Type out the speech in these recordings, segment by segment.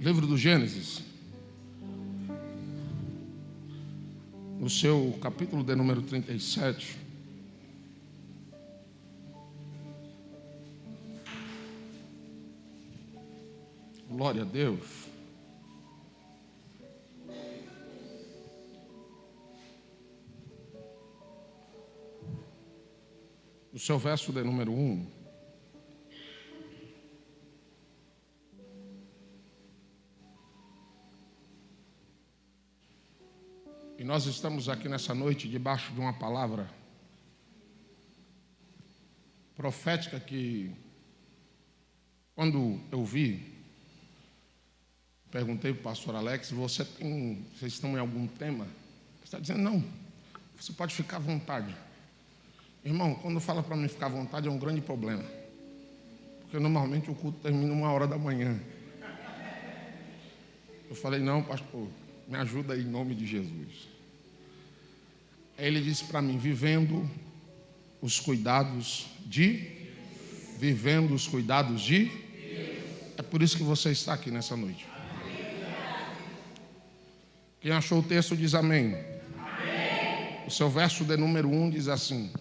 Livro do Gênesis, no seu capítulo de número 37. Glória a Deus. No seu verso de número 1. E nós estamos aqui nessa noite debaixo de uma palavra profética que, quando eu vi, perguntei para o pastor Alex: vocês estão em algum tema? Ele está dizendo: não, você pode ficar à vontade. Irmão, quando fala para mim ficar à vontade é um grande problema, porque normalmente o culto termina 1h da manhã. Eu falei: não, pastor, me ajuda aí em nome de Jesus. Aí ele disse para mim: vivendo os cuidados de... É por isso que você está aqui nessa noite. Quem achou o texto diz amém. O seu verso de número 1 diz assim: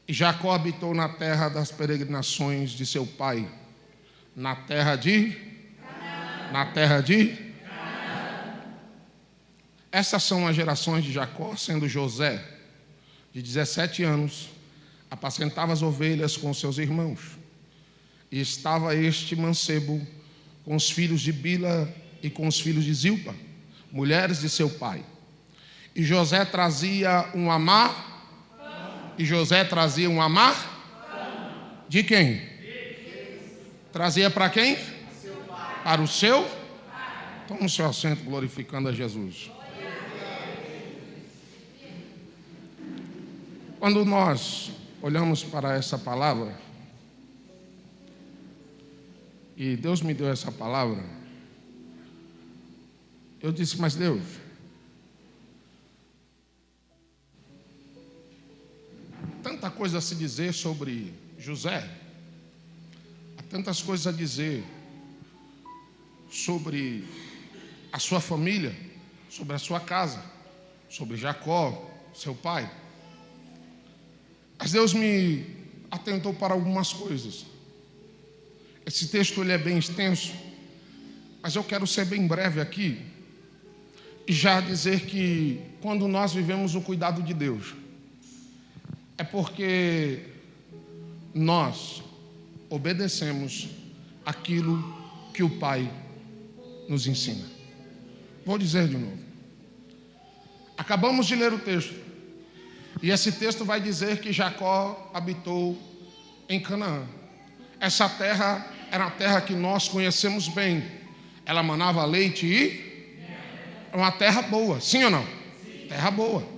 e Jacó habitou na terra das peregrinações de seu pai, na terra de... Essas são as gerações de Jacó, sendo José, de 17 anos, apacentava as ovelhas com seus irmãos. E estava este mancebo com os filhos de Bila e com os filhos de Zilpa, mulheres de seu pai. E José trazia um amar. De quem? Trazia para quem? Para o seu? Toma o seu assento, glorificando a Jesus. Quando nós olhamos para essa palavra, e Deus me deu essa palavra, eu disse: mas Deus, tanta coisa a se dizer sobre José, há tantas coisas a dizer sobre a sua família, sobre a sua casa, sobre Jacó, seu pai. Mas Deus me atentou para algumas coisas. Esse texto ele é bem extenso, mas eu quero ser bem breve aqui e já dizer que quando nós vivemos o cuidado de Deus, é porque nós obedecemos aquilo que o Pai nos ensina. Vou dizer de novo. Acabamos de ler o texto. E esse texto vai dizer que Jacó habitou em Canaã. Essa terra era uma terra que nós conhecemos bem. Ela manava leite e... Era uma terra boa, sim ou não? Sim. Terra boa.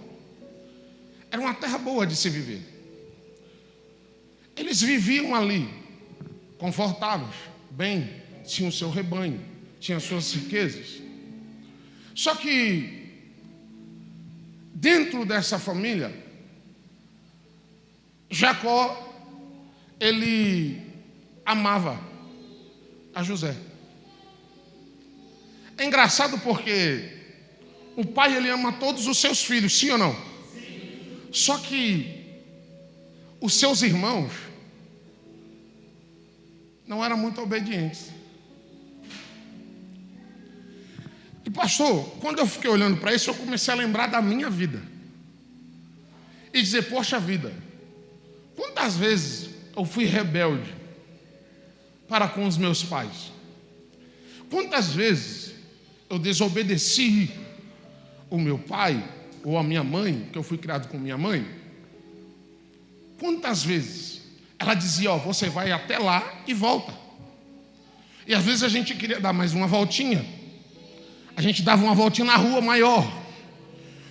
Era uma terra boa de se viver. Eles viviam ali, confortáveis, bem, tinham o seu rebanho, tinham suas riquezas. Só que, dentro dessa família, Jacó, ele amava a José. É engraçado porque o pai, ele ama todos os seus filhos, sim ou não? Sim. Só que os seus irmãos não eram muito obedientes. E pastor, quando eu fiquei olhando para isso, eu comecei a lembrar da minha vida. E dizer: poxa vida, quantas vezes eu fui rebelde para com os meus pais? Quantas vezes eu desobedeci o meu pai ou a minha mãe, que eu fui criado com minha mãe? Quantas vezes ela dizia: ó, você vai até lá e volta. E às vezes a gente queria dar mais uma voltinha. A gente dava uma voltinha na rua maior.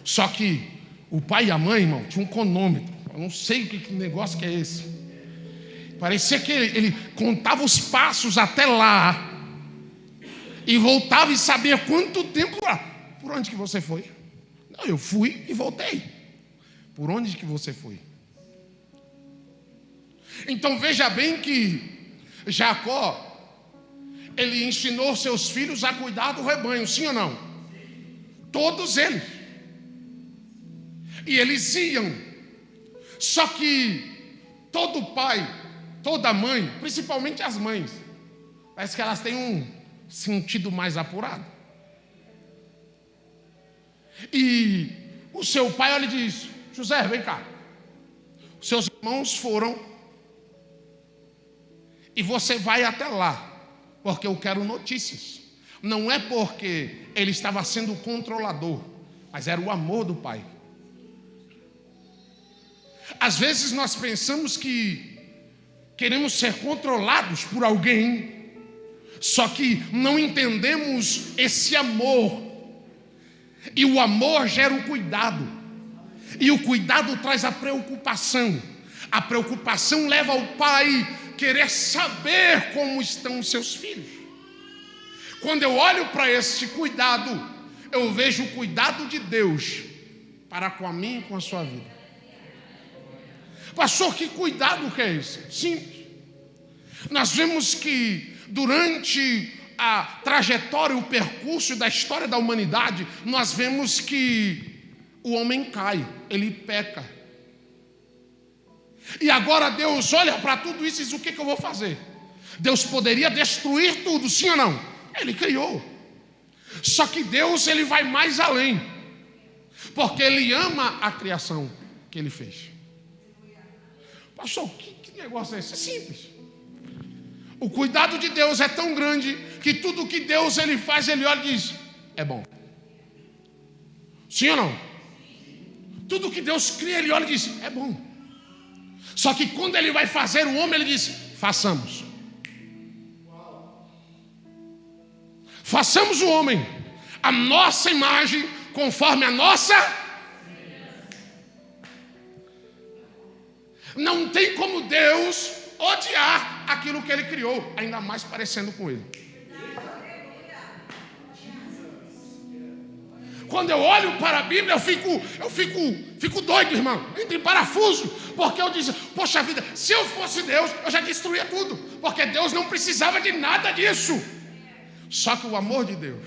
Só que o pai e a mãe, irmão, tinha um cronômetro. Eu não sei que negócio que é esse. Parecia que ele contava os passos até lá e voltava e sabia quanto tempo lá. Por onde que você foi? Não, eu fui e voltei. Por onde que você foi? Então veja bem que Jacó, ele ensinou seus filhos a cuidar do rebanho, sim ou não? Todos eles. E eles iam. Só que todo pai, toda mãe, principalmente as mães, parece que elas têm um sentido mais apurado. E o seu pai, olha, e diz: José, vem cá. Seus irmãos foram e você vai até lá, porque eu quero notícias. Não é porque ele estava sendo controlador, mas era o amor do pai. Às vezes nós pensamos que queremos ser controlados por alguém, só que não entendemos esse amor. E o amor gera o cuidado. E o cuidado traz a preocupação. A preocupação leva ao pai querer saber como estão os seus filhos. Quando eu olho para esse cuidado, eu vejo o cuidado de Deus para com a minha e com a sua vida. Pastor, que cuidado que é esse? Simples. Nós vemos que durante a trajetória, o percurso da história da humanidade, nós vemos que o homem cai, ele peca. E agora Deus olha para tudo isso e diz: o que eu vou fazer? Deus poderia destruir tudo, sim ou não? Ele criou. Só que Deus, ele vai mais além, porque ele ama a criação que ele fez. Pastor, que negócio é esse? É simples. O cuidado de Deus é tão grande que tudo que Deus ele faz, ele olha e diz: é bom. Sim ou não? Tudo que Deus cria, ele olha e diz: é bom. Só que quando ele vai fazer o homem, ele diz: façamos. Façamos o homem a nossa imagem, conforme a nossa. Não tem como Deus odiar aquilo que ele criou, ainda mais parecendo com ele. Quando eu olho para a Bíblia, eu fico doido, irmão. Entra em parafuso. Porque eu disse: poxa vida, se eu fosse Deus, eu já destruía tudo. Porque Deus não precisava de nada disso. Só que o amor de Deus,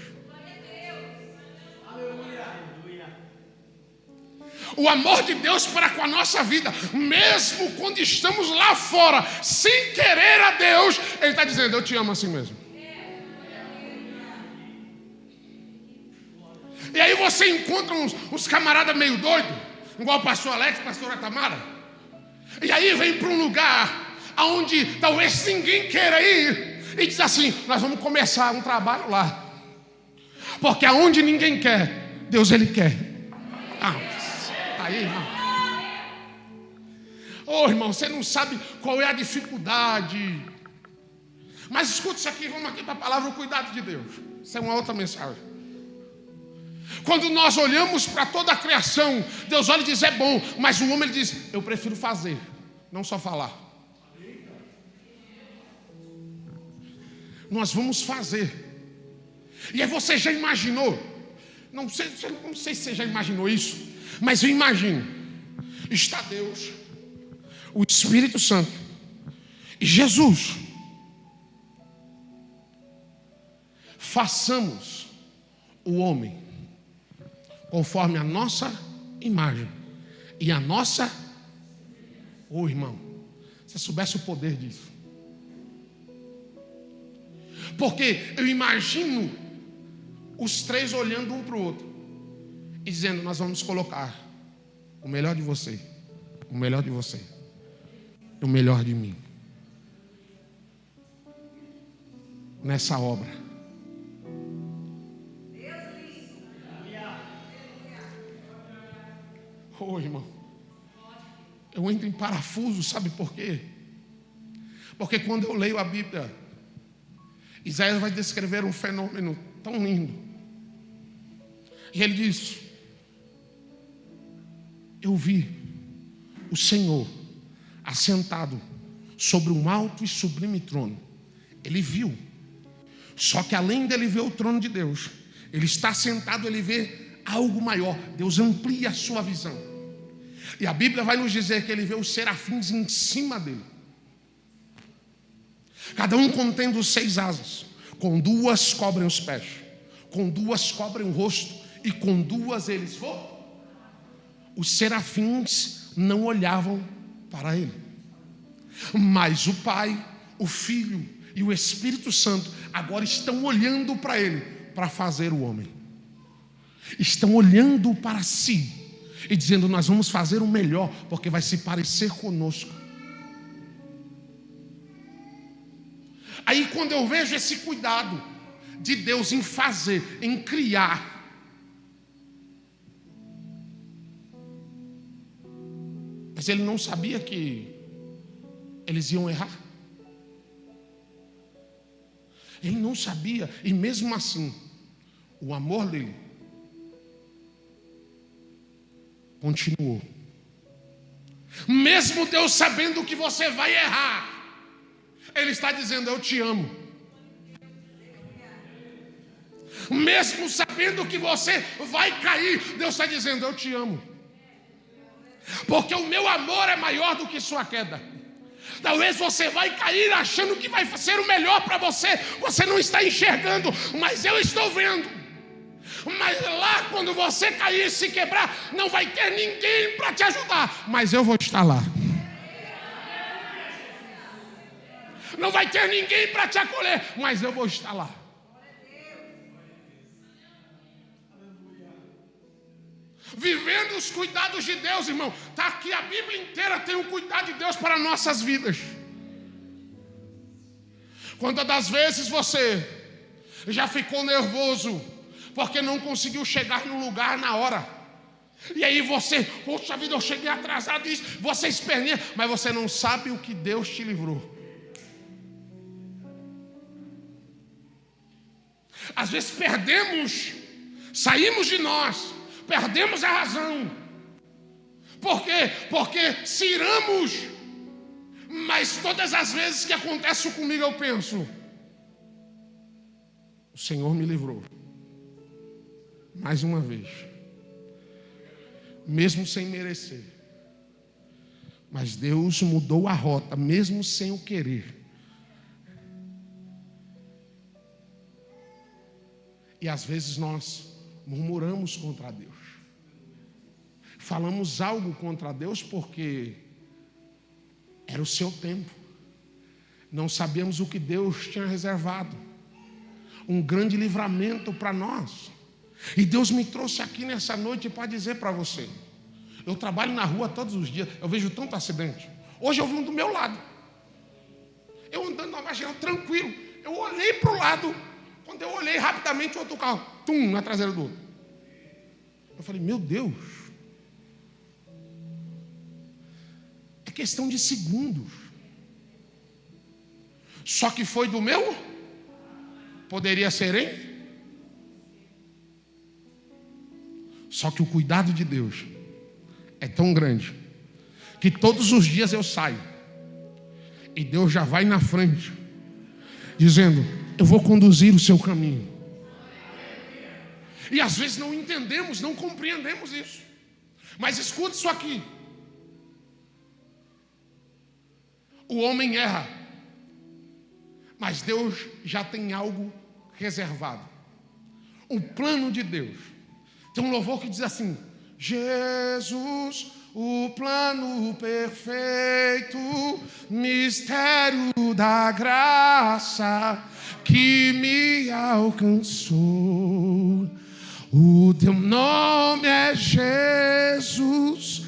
o amor de Deus para com a nossa vida, mesmo quando estamos lá fora, sem querer a Deus, Ele está dizendo: eu te amo assim mesmo. E aí você encontra uns camaradas meio doidos, igual o pastor Alex, pastora Tamara. E aí vem para um lugar onde talvez ninguém queira ir, e diz assim: nós vamos começar um trabalho lá. Porque aonde ninguém quer, Deus ele quer. Aí, irmão. Irmão, você não sabe qual é a dificuldade. Mas escuta isso aqui, vamos aqui para a palavra o cuidado de Deus. Isso é uma outra mensagem. Quando nós olhamos para toda a criação, Deus olha e diz: é bom. Mas o homem ele diz: eu prefiro fazer, não só falar. Nós vamos fazer. E aí você já imaginou? Não sei se você já imaginou isso, mas eu imagino. Está Deus, o Espírito Santo e Jesus. Façamos o homem conforme a nossa imagem e a nossa. Irmão, se você soubesse o poder disso. Porque eu imagino os três olhando um para o outro e dizendo: nós vamos colocar o melhor de você, o melhor de você, o melhor de mim nessa obra. Irmão, eu entro em parafuso, sabe por quê? Porque quando eu leio a Bíblia, Isaías vai descrever um fenômeno tão lindo. E ele diz: eu vi o Senhor assentado sobre um alto e sublime trono. Ele viu. Só que além dele ver o trono de Deus, ele está sentado, ele vê algo maior. Deus amplia a sua visão. E a Bíblia vai nos dizer que ele vê os serafins em cima dele. Cada um contendo 6 asas. com duas cobrem os pés, com duas cobrem o rosto, e com duas eles voam. Os serafins não olhavam para ele, mas o Pai, o Filho e o Espírito Santo agora estão olhando para ele, para fazer o homem. Estão olhando para si e dizendo: nós vamos fazer o melhor, porque vai se parecer conosco. Aí quando eu vejo esse cuidado de Deus em fazer, em criar, mas ele não sabia que eles iam errar. Ele não sabia, e mesmo assim, o amor dele continuou. Mesmo Deus sabendo que você vai errar, Ele está dizendo: eu te amo. Mesmo sabendo que você vai cair, Deus está dizendo: eu te amo. Porque o meu amor é maior do que sua queda. Talvez você vai cair achando que vai ser o melhor para você. Você não está enxergando, mas eu estou vendo. Mas lá quando você cair e se quebrar, não vai ter ninguém para te ajudar, mas eu vou estar lá. Não vai ter ninguém para te acolher, mas eu vou estar lá. Vivendo os cuidados de Deus, irmão. Está aqui a Bíblia inteira, tem um cuidado de Deus para nossas vidas. Quantas das vezes você já ficou nervoso porque não conseguiu chegar no lugar na hora? E aí você, poxa vida, eu cheguei atrasado, e você esperneia, mas você não sabe o que Deus te livrou. Às vezes perdemos, saímos de nós, perdemos a razão. Por quê? Porque ciramos. Mas todas as vezes que acontece comigo, eu penso: o Senhor me livrou. Mais uma vez. Mesmo sem merecer. Mas Deus mudou a rota, mesmo sem o querer. E às vezes nós murmuramos contra Deus. Falamos algo contra Deus porque era o seu tempo. Não sabíamos o que Deus tinha reservado. Um grande livramento para nós. E Deus me trouxe aqui nessa noite para dizer para você. Eu trabalho na rua todos os dias. Eu vejo tanto acidente. Hoje eu vi um do meu lado. Eu andando na marginal tranquilo. Eu olhei para o lado. Quando eu olhei rapidamente, outro carro, na traseira do outro. Eu falei: meu Deus. É questão de segundos. Só que foi do meu? Poderia ser, hein? Só que o cuidado de Deus é tão grande que todos os dias eu saio e Deus já vai na frente, dizendo: eu vou conduzir o seu caminho. E às vezes não entendemos, não compreendemos isso. Mas escute isso aqui. O homem erra, mas Deus já tem algo reservado. O plano de Deus. Tem um louvor que diz assim: Jesus, o plano perfeito, mistério da graça que me alcançou. O teu nome é Jesus,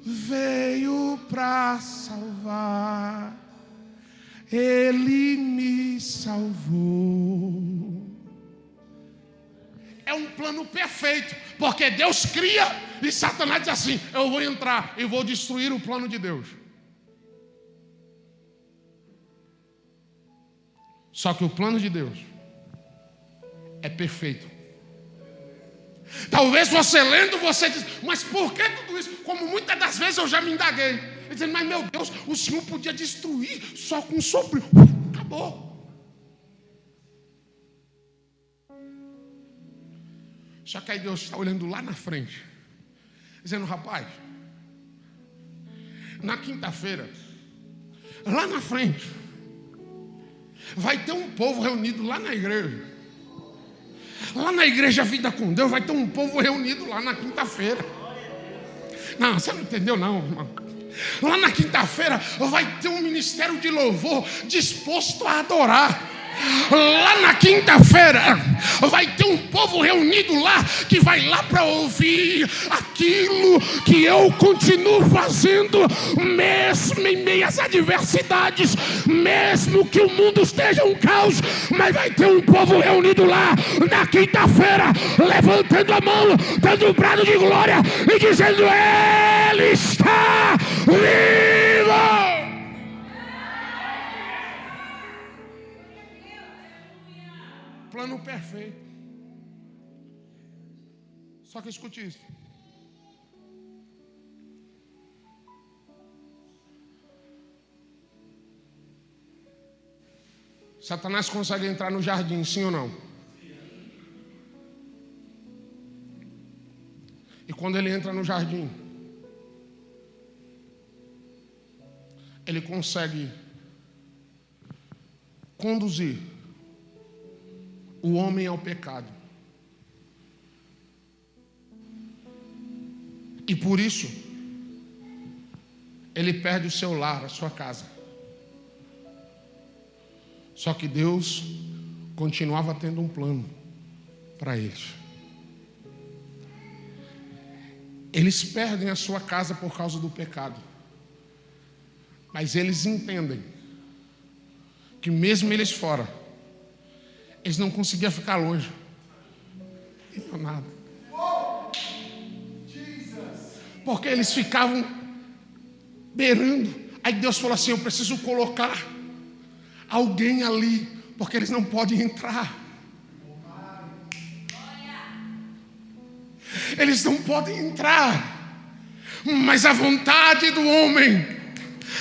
veio para salvar, Ele me salvou. É um plano perfeito, porque Deus cria e Satanás diz assim: eu vou entrar e vou destruir o plano de Deus. Só que o plano de Deus é perfeito. Talvez você lendo, você diz: mas por que tudo isso? Como muitas das vezes eu já me indaguei, dizendo: mas meu Deus, o Senhor podia destruir só com um sopro. Acabou. Só que aí Deus está olhando lá na frente, dizendo: rapaz, na quinta-feira lá na frente, vai ter um povo reunido lá na igreja. Lá na igreja Vida com Deus vai ter um povo reunido lá na quinta-feira. Não, você não entendeu não, irmão. Lá na quinta-feira vai ter um ministério de louvor disposto a adorar. Lá na quinta-feira vai ter um povo reunido lá, que vai lá para ouvir aquilo que eu continuo fazendo, mesmo em meio às adversidades, mesmo que o mundo esteja um caos. Mas vai ter um povo reunido lá na quinta-feira, levantando a mão, dando um brado de glória e dizendo: Ele está vivo. Plano perfeito. Só que escute isso. Satanás consegue entrar no jardim, sim ou não? E quando ele entra no jardim, ele consegue conduzir o homem ao pecado. E por isso, ele perde o seu lar, a sua casa. Só que Deus continuava tendo um plano para eles. Eles perdem a sua casa por causa do pecado. Mas eles entendem que mesmo eles fora, eles não conseguiam ficar longe. Não nada. Porque eles ficavam beirando. Aí Deus falou assim: eu preciso colocar alguém ali, porque eles não podem entrar. Eles não podem entrar. Mas a vontade do homem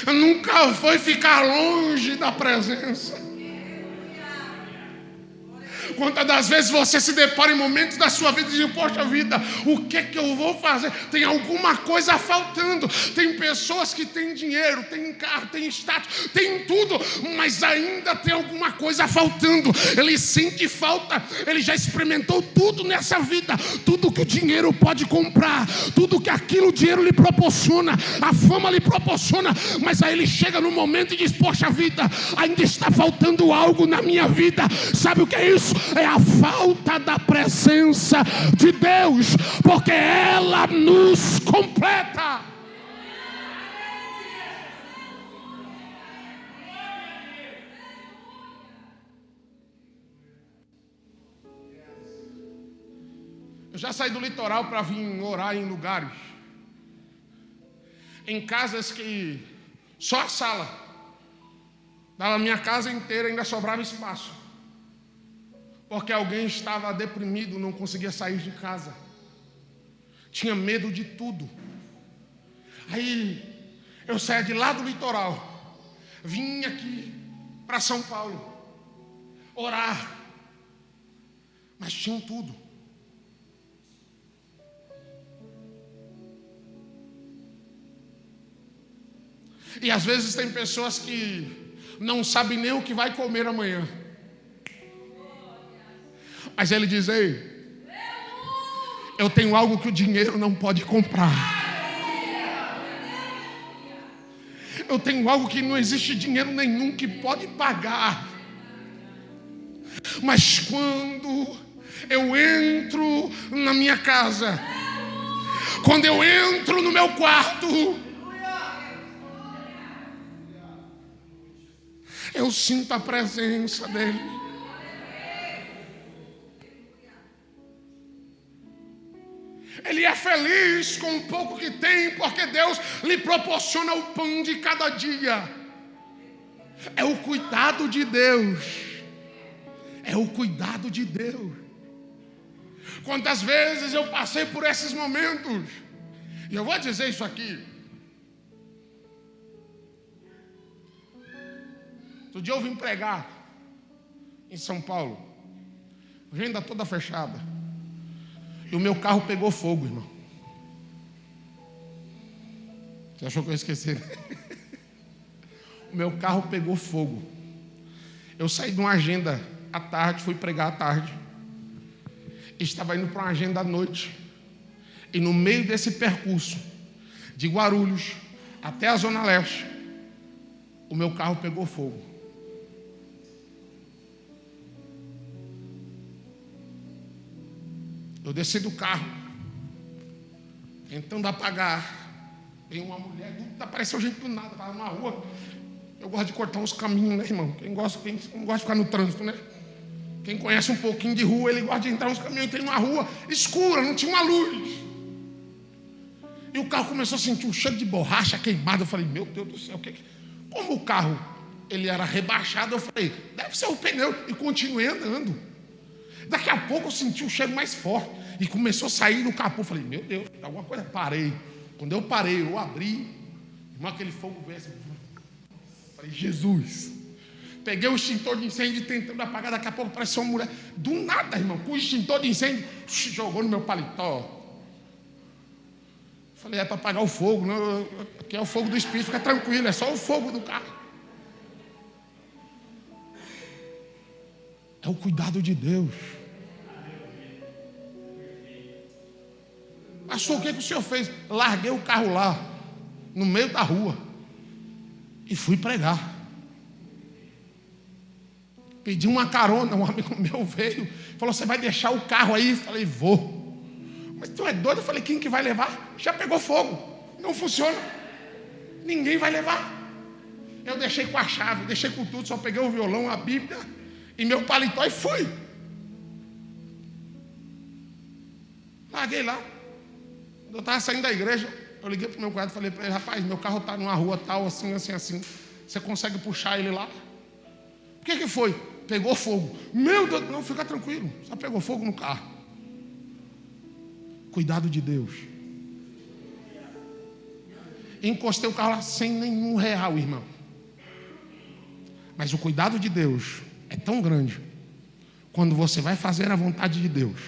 nunca foi ficar longe da presença. Quantas das vezes você se depara em momentos da sua vida e diz: poxa vida, o que é que eu vou fazer? Tem alguma coisa faltando. Tem pessoas que têm dinheiro, têm carro, têm status, têm tudo, mas ainda tem alguma coisa faltando. Ele sente falta. Ele já experimentou tudo nessa vida, tudo que o dinheiro pode comprar, tudo que aquilo o dinheiro lhe proporciona, a fama lhe proporciona, mas aí ele chega no momento e diz: poxa vida, ainda está faltando algo na minha vida. Sabe o que é isso? É a falta da presença de Deus, porque ela nos completa. Eu já saí do litoral para vir orar em lugares, em casas que só a sala dava a minha casa inteira, ainda sobrava espaço. Porque alguém estava deprimido, não conseguia sair de casa, tinha medo de tudo. Aí eu saía de lá do litoral, vim aqui para São Paulo orar, mas tinham tudo. E às vezes tem pessoas que não sabem nem o que vai comer amanhã. Mas ele diz: ei, eu tenho algo que o dinheiro não pode comprar. Eu tenho algo que não existe dinheiro nenhum que pode pagar. Mas quando eu entro na minha casa, quando eu entro no meu quarto, eu sinto a presença dele. Ele é feliz com o pouco que tem, porque Deus lhe proporciona o pão de cada dia. É o cuidado de Deus. É o cuidado de Deus. Quantas vezes eu passei por esses momentos. E eu vou dizer isso aqui. Outro dia eu vim pregar em São Paulo. Agenda toda fechada. E o meu carro pegou fogo, irmão. Você achou que eu esqueci? o meu carro pegou fogo. Eu saí de uma agenda à tarde, fui pregar à tarde. Estava indo para uma agenda à noite. E no meio desse percurso, de Guarulhos até a Zona Leste, o meu carro pegou fogo. Eu desci do carro, tentando apagar. Tem uma mulher, apareceu gente do nada, estava numa rua. Eu gosto de cortar uns caminhos, né, irmão? Quem não gosta de ficar no trânsito, né? Quem conhece um pouquinho de rua, ele gosta de entrar nos caminhos. Tem uma rua escura, não tinha uma luz. E o carro começou a sentir um cheiro de borracha queimada. Eu falei, meu Deus do céu, como o carro ele era rebaixado, eu falei, deve ser o pneu. E continuei andando. Daqui a pouco eu senti um cheiro mais forte. E começou a sair do capô. Eu falei, meu Deus, alguma coisa. Parei. Quando eu parei, eu abri. Irmão, aquele fogo veio assim. Falei, Jesus. Peguei o extintor de incêndio tentando apagar. Daqui a pouco apareceu uma mulher. Do nada, irmão, com o extintor de incêndio, jogou no meu paletó. Falei, é para apagar o fogo. Não, aqui é o fogo do Espírito, fica tranquilo. É só o fogo do carro. É o cuidado de Deus. Pastor, o que o senhor fez? Larguei o carro lá, no meio da rua, e fui pregar. Pedi uma carona, um amigo meu veio, falou, você vai deixar o carro aí? Falei, vou. Mas tu é doido? Eu falei, quem que vai levar? Já pegou fogo, não funciona. Ninguém vai levar. Eu deixei com a chave, deixei com tudo, só peguei o violão, a Bíblia e meu paletó e fui. Larguei lá. Quando eu estava saindo da igreja, eu liguei para o meu cunhado e falei para ele, rapaz, meu carro está numa rua tal, assim. Você consegue puxar ele lá? O que foi? Pegou fogo. Meu Deus, não, fica tranquilo. Só pegou fogo no carro. Cuidado de Deus. Encostei o carro lá sem nenhum real, irmão. Mas o cuidado de Deus é tão grande. Quando você vai fazer a vontade de Deus.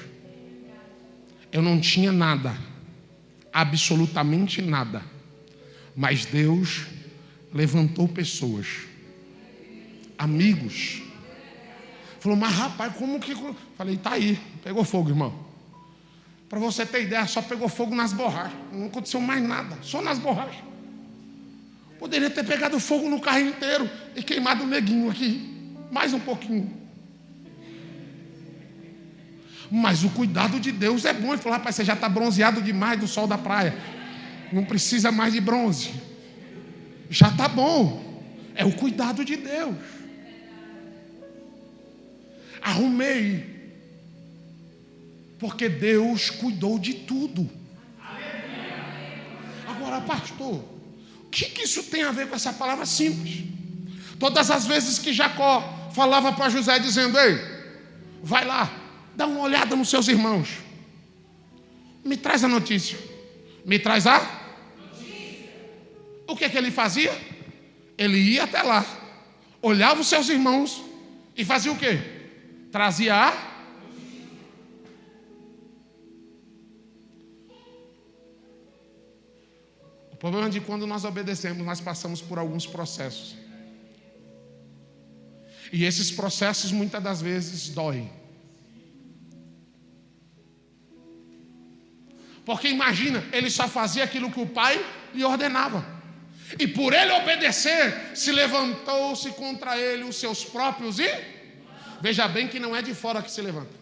Eu não tinha nada. Absolutamente nada. Mas Deus levantou pessoas. Amigos. Falou, mas rapaz, como que... Falei, tá aí. Pegou fogo, irmão. Para você ter ideia, só pegou fogo nas borrachas. Não aconteceu mais nada. Só nas borrachas. Poderia ter pegado fogo no carro inteiro e queimado o neguinho aqui. Mais um pouquinho. Mas o cuidado de Deus é bom. Ele falou, rapaz, você já está bronzeado demais do sol da praia. Não precisa mais de bronze. Já está bom. É o cuidado de Deus. Arrumei. Porque Deus cuidou de tudo. Agora, pastor, o que isso tem a ver com essa palavra simples? Todas as vezes que Jacó falava para José dizendo, ei, vai lá, dá uma olhada nos seus irmãos. Me traz a notícia. Me traz a notícia. O que ele fazia? Ele ia até lá, olhava os seus irmãos e fazia o quê? Trazia a notícia. O problema é de quando nós obedecemos, nós passamos por alguns processos. E esses processos muitas das vezes doem. Porque imagina, ele só fazia aquilo que o pai lhe ordenava. E por ele obedecer, se levantou-se contra ele os seus próprios e... Veja bem que não é de fora que se levanta.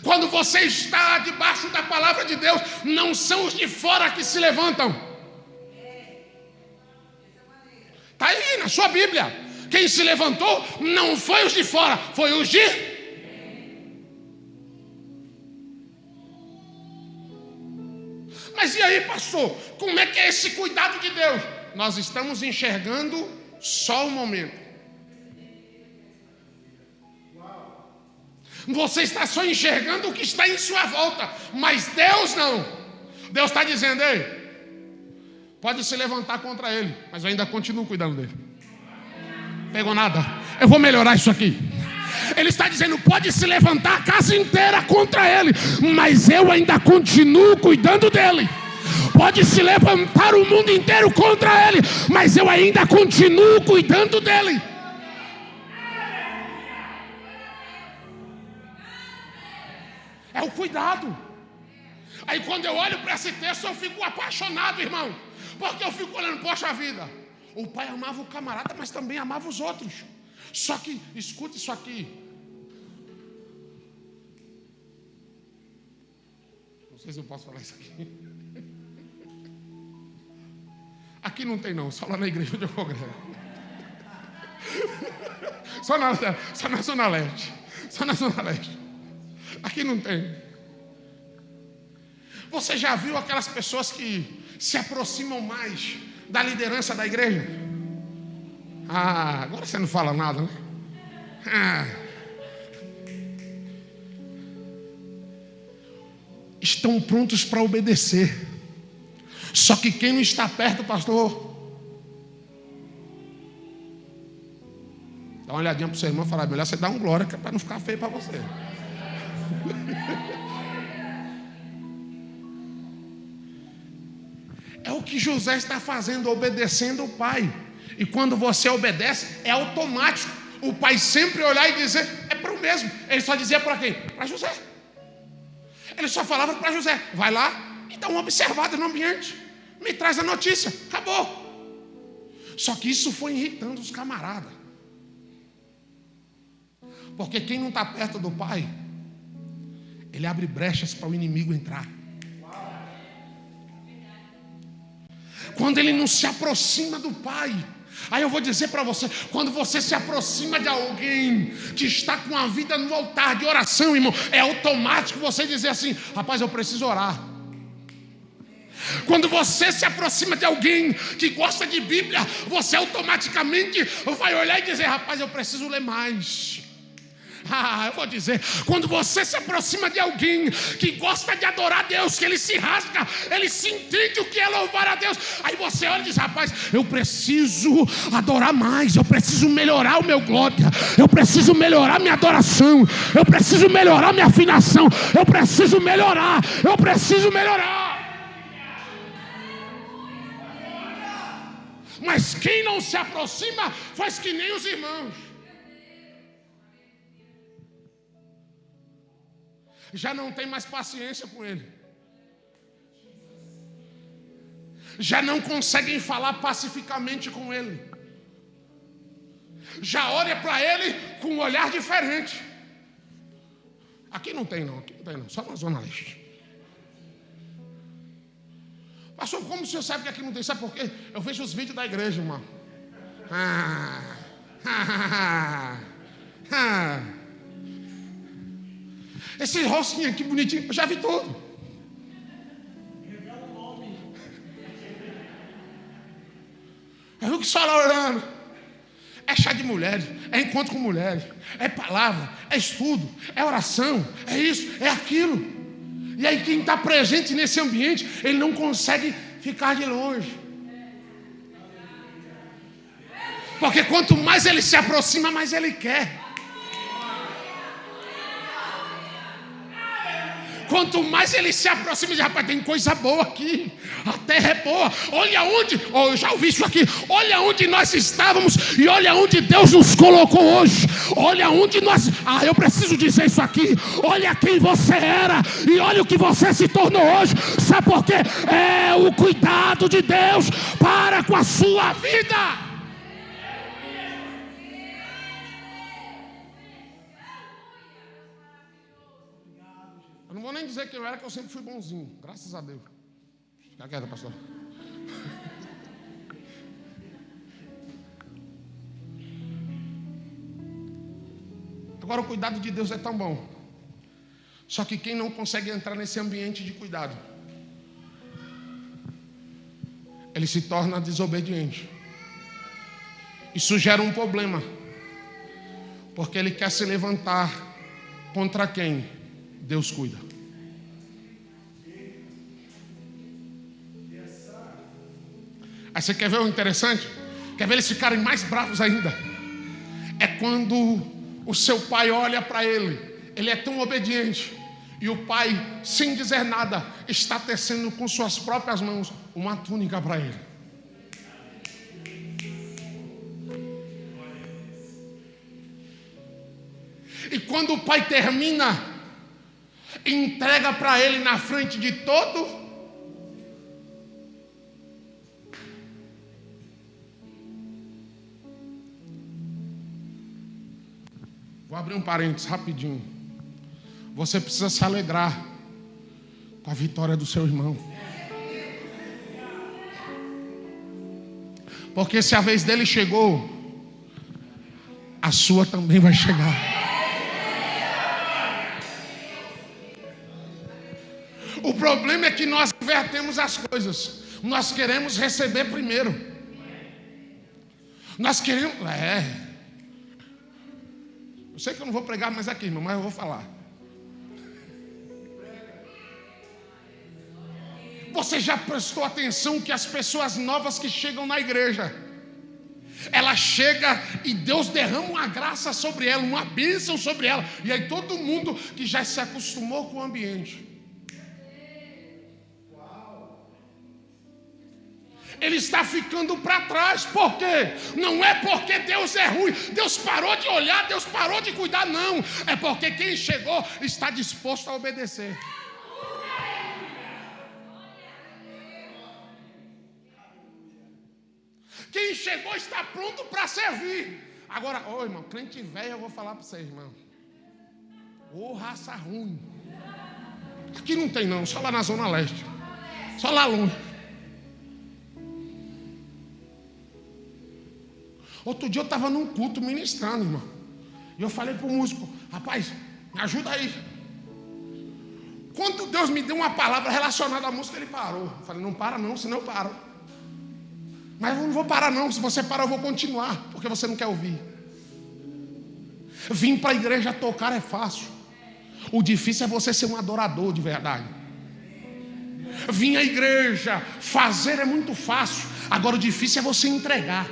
Quando você está debaixo da palavra de Deus, não são os de fora que se levantam. Está aí na sua Bíblia. Quem se levantou não foi os de fora, foi os de... Mas e aí, pastor? Como é que é esse cuidado de Deus? Nós estamos enxergando só o momento. Você está só enxergando o que está em sua volta, mas Deus não. Deus está dizendo, ei, pode se levantar contra ele, mas eu ainda continuo cuidando dele. Pegou nada. Eu vou melhorar isso aqui. Ele está dizendo: pode se levantar a casa inteira contra ele, mas eu ainda continuo cuidando dele. Pode se levantar o mundo inteiro contra ele, mas eu ainda continuo cuidando dele. É o cuidado. Aí quando eu olho para esse texto, eu fico apaixonado, irmão. Porque eu fico olhando, poxa vida, o pai amava o camarada, mas também amava os outros. Só que, escute isso aqui. Não sei se eu posso falar isso aqui. Aqui não tem não, só lá na igreja onde eu congrego. Só na Zona Leste. Só na Zona Leste. Aqui não tem. Você já viu aquelas pessoas que se aproximam mais da liderança da igreja? Ah, agora você não fala nada, né? Estão prontos para obedecer. Só que quem não está perto, pastor, dá uma olhadinha para o seu irmão e fala: melhor você dar um glória, que é para não ficar feio para você. É o que José está fazendo, obedecendo o pai. E quando você obedece, é automático o pai sempre olhar e dizer: é para o mesmo. Ele só dizia para quem? Para José. Ele só falava para José: vai lá e dá uma observada no ambiente, me traz a notícia, acabou. Só que isso foi irritando os camaradas. Porque quem não está perto do pai, ele abre brechas para o inimigo entrar. Quando ele não se aproxima do pai, aí eu vou dizer para você: quando você se aproxima de alguém que está com a vida no altar de oração, irmão, é automático você dizer assim: rapaz, eu preciso orar. Quando você se aproxima de alguém que gosta de Bíblia, você automaticamente vai olhar e dizer: rapaz, eu preciso ler mais. Eu vou dizer, quando você se aproxima de alguém que gosta de adorar a Deus, que ele se rasga, ele se entende o que é louvar a Deus, aí você olha e diz: rapaz, eu preciso adorar mais, eu preciso melhorar o meu glória, eu preciso melhorar minha adoração, eu preciso melhorar minha afinação, eu preciso melhorar. Mas quem não se aproxima faz que nem os irmãos. Já não tem mais paciência com ele. Já não conseguem falar pacificamente com ele. Já olha para ele com um olhar diferente. Aqui não tem não, só na Zona Leste. Pastor, como o senhor sabe que aqui não tem? Sabe por quê? Eu vejo os vídeos da igreja, irmão. Esse rostinho aqui bonitinho, eu já vi todo. Eu vi que só lá orando. É chá de mulheres, é encontro com mulheres, é palavra, é estudo, é oração, é isso, é aquilo. E aí quem está presente nesse ambiente, ele não consegue ficar de longe. Porque quanto mais ele se aproxima, mais ele quer. Quanto mais ele se aproxima, ele diz: rapaz, tem coisa boa aqui, a terra é boa. Olha onde, eu já ouvi isso aqui. Olha onde nós estávamos e olha onde Deus nos colocou hoje. Olha onde nós, eu preciso dizer isso aqui. Olha quem você era e olha o que você se tornou hoje. Sabe por quê? É o cuidado de Deus para com a sua vida. Não vou nem dizer que eu era, que eu sempre fui bonzinho, graças a Deus. Fica quieto, pastor. Agora, o cuidado de Deus é tão bom. Só que quem não consegue entrar nesse ambiente de cuidado, ele se torna desobediente. Isso gera um problema, porque ele quer se levantar contra quem Deus cuida. Aí você quer ver o interessante? Quer ver eles ficarem mais bravos ainda? É quando o seu pai olha para ele, ele é tão obediente, e o pai, sem dizer nada, está tecendo com suas próprias mãos uma túnica para ele. E quando o pai termina, entrega para ele na frente de todo. Vou abrir um parênteses rapidinho. Você precisa se alegrar com a vitória do seu irmão. Porque se a vez dele chegou, a sua também vai chegar. O problema é que nós invertemos as coisas. Nós queremos receber primeiro. Nós queremos... Eu sei que eu não vou pregar mais aqui, irmão, mas eu vou falar. Você já prestou atenção que as pessoas novas que chegam na igreja, ela chega e Deus derrama uma graça sobre ela, uma bênção sobre ela, e aí todo mundo que já se acostumou com o ambiente, ele está ficando para trás. Por quê? Não é porque Deus é ruim, Deus parou de olhar, Deus parou de cuidar, não. É porque quem chegou está disposto a obedecer. Quem chegou está pronto para servir. Agora, irmão, crente velho, eu vou falar para vocês, irmão. Raça ruim. Aqui não tem não, só lá na Zona Leste. Só lá longe. Outro dia eu estava num culto ministrando, irmão. E eu falei para o músico: rapaz, me ajuda aí. Quando Deus me deu uma palavra relacionada à música, ele parou. Eu falei: não para não, senão eu paro. Mas eu não vou parar não, se você parar eu vou continuar, porque você não quer ouvir. Vim para a igreja tocar é fácil. O difícil é você ser um adorador de verdade. Vim à igreja fazer é muito fácil. Agora o difícil é você entregar.